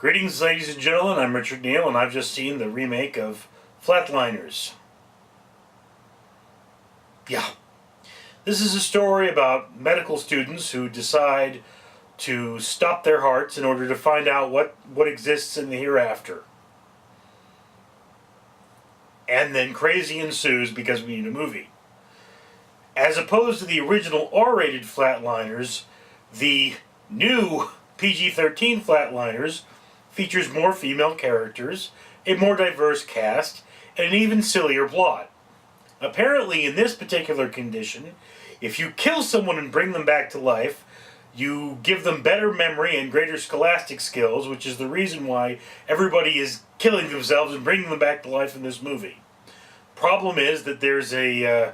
Greetings, ladies and gentlemen. I'm Richard Neal, and I've just seen the remake of Flatliners. Yeah. This is a story about medical students who decide to stop their hearts in order to find out what exists in the hereafter. And then crazy ensues because we need a movie. As opposed to the original R-rated Flatliners, the new PG-13 Flatliners features more female characters, a more diverse cast, and an even sillier plot. Apparently, in this particular condition, if you kill someone and bring them back to life, you give them better memory and greater scholastic skills, which is the reason why everybody is killing themselves and bringing them back to life in this movie. Problem is that there's a,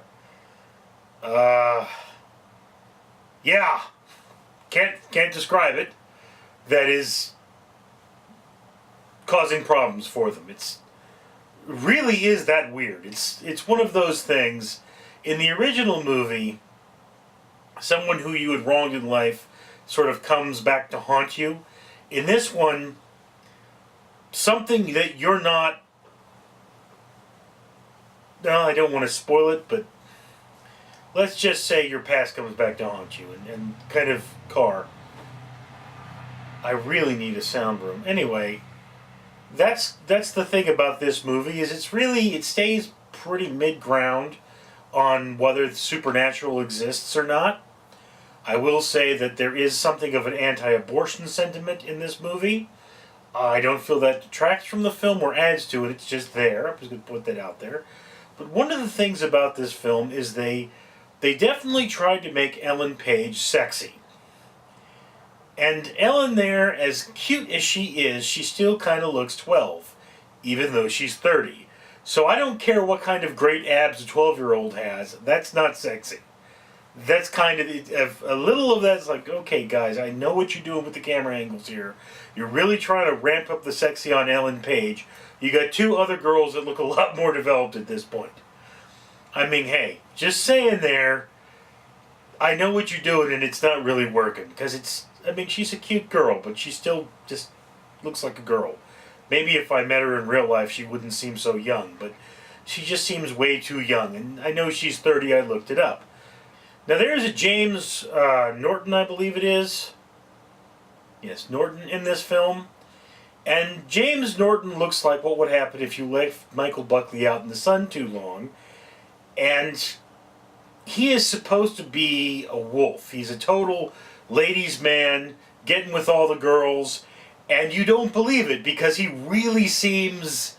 can't describe it, that is causing problems for them. It's really is that weird. It's one of those things. In the original movie, someone who you had wronged in life sort of comes back to haunt you. In this one, something that you're not... No, I don't want to spoil it, but let's just say your past comes back to haunt you and kind of car. I really need a sound room. Anyway, that's the thing about this movie, is it stays pretty mid-ground on whether the supernatural exists or not. I will say that there is something of an anti-abortion sentiment in this movie. I don't feel that detracts from the film or adds to it. It's just there. I'm just going to put that out there. But one of the things about this film is they definitely tried to make Ellen Page sexy. And Ellen there, as cute as she is, she still kind of looks 12, even though she's 30. So I don't care what kind of great abs a 12-year-old has. That's not sexy. That's kind of, a little of that's like, okay guys, I know what you're doing with the camera angles here. You're really trying to ramp up the sexy on Ellen Page. You got two other girls that look a lot more developed at this point. I mean, hey, just saying there, I know what you're doing and it's not really working. Because she's a cute girl, but she still just looks like a girl. Maybe if I met her in real life, she wouldn't seem so young, but she just seems way too young. And I know she's 30, I looked it up. Now there's a James Norton, I believe it is. Yes, Norton in this film. And James Norton looks like what would happen if you left Michael Buckley out in the sun too long. And he is supposed to be a wolf. He's a total ladies' man, getting with all the girls, and you don't believe it because he really seems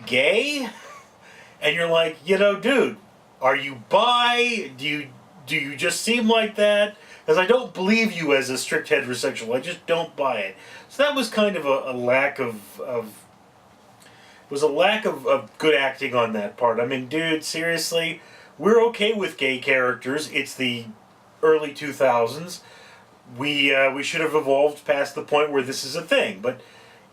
gay. And you're like, dude, are you bi? Do you just seem like that? Because I don't believe you as a strict heterosexual. I just don't buy it. So that was kind of a lack of good acting on that part. I mean, dude, seriously, we're okay with gay characters. It's the early 2000s. We should have evolved past the point where this is a thing. But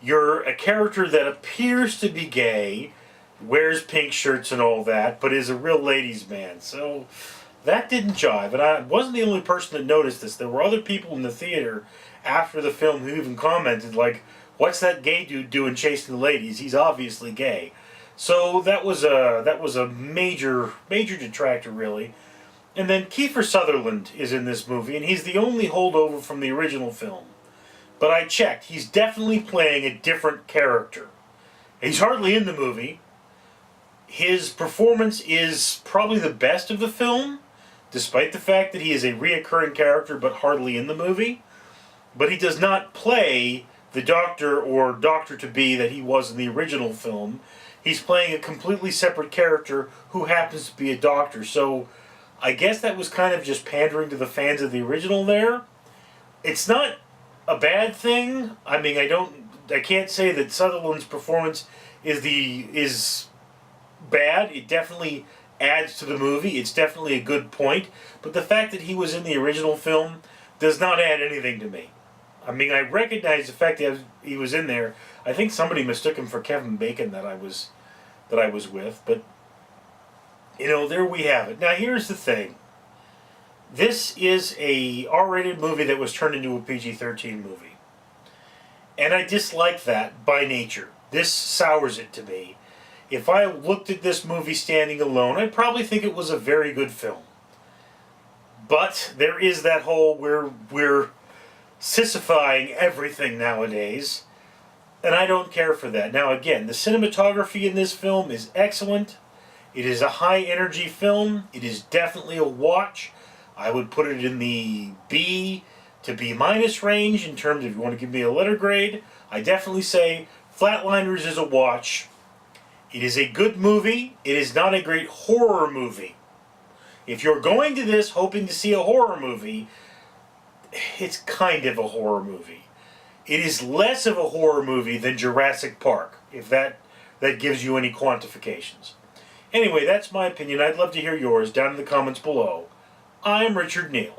you're a character that appears to be gay, wears pink shirts and all that, but is a real ladies' man. So that didn't jive. And I wasn't the only person that noticed this. There were other people in the theater after the film who even commented, like, what's that gay dude doing chasing the ladies? He's obviously gay. So that was a major detractor, really. And then Kiefer Sutherland is in this movie, and he's the only holdover from the original film. But I checked. He's definitely playing a different character. He's hardly in the movie. His performance is probably the best of the film, despite the fact that he is a reoccurring character but hardly in the movie. But he does not play the doctor or doctor-to-be that he was in the original film. He's playing a completely separate character who happens to be a doctor. So I guess that was kind of just pandering to the fans of the original there. It's not a bad thing. I mean, I can't say that Sutherland's performance is bad. It definitely adds to the movie. It's definitely a good point. But the fact that he was in the original film does not add anything to me. I mean, I recognize the fact that he was in there. I think somebody mistook him for Kevin Bacon that I was with, but there we have it. Now here's the thing. This is a R-rated movie that was turned into a PG-13 movie. And I dislike that by nature. This sours it to me. If I looked at this movie standing alone, I'd probably think it was a very good film. But there is that whole we're sissifying everything nowadays, and I don't care for that. Now again, the cinematography in this film is excellent. It is a high energy film. It is definitely a watch. I would put it in the B to B minus range in terms of if you want to give me a letter grade. I definitely say Flatliners is a watch. It is a good movie. It is not a great horror movie. If you're going to this hoping to see a horror movie, it's kind of a horror movie. It is less of a horror movie than Jurassic Park, if that gives you any quantifications. Anyway, that's my opinion. I'd love to hear yours down in the comments below. I'm Richard Neal.